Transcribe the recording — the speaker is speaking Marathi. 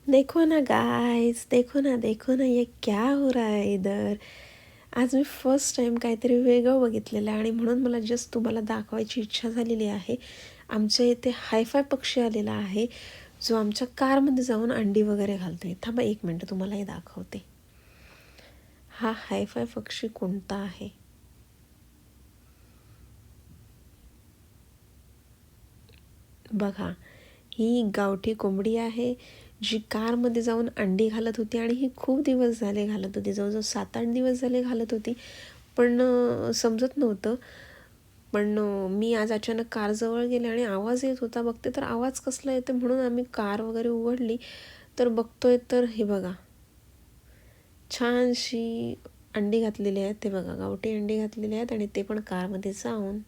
देखो ना ये क्या हो रहा है इधर. आज मी फर्स्ट टाइम काहीतरी वेगळं बघितलेलं आहे आणि म्हणून मला जस्ट तुम्हाला दाखवायची इच्छा झालेली आहे. आमच्या इथे हायफाय पक्षी आलेला आहे, जो आमच्या कारमध्ये जाऊन अंडी वगैरे घालतोय. थांबा 1 मिनिट, तुम्हाला हे दाखवते. हा हायफाय पक्षी कोणता आहे? बघा, ही गावठी कोंबडी आहे, जी कारमध्ये जाऊन अंडी घालत होती आणि ही खूप दिवस झाले घालत होती. जवळजवळ 7-8 दिवस झाले घालत होती. पण समजत नव्हतं. पण मी आज अचानक कारजवळ गेले आणि आवाज येत होता. बघते तर आवाज कसला येतो म्हणून आम्ही कार वगैरे उघडली, तर बघतोय तर हे बघा, छानशी अंडी घातलेली आहेत. ते बघा, गावठी अंडी घातलेली आहेत आणि ते पण कारमध्ये जाऊन.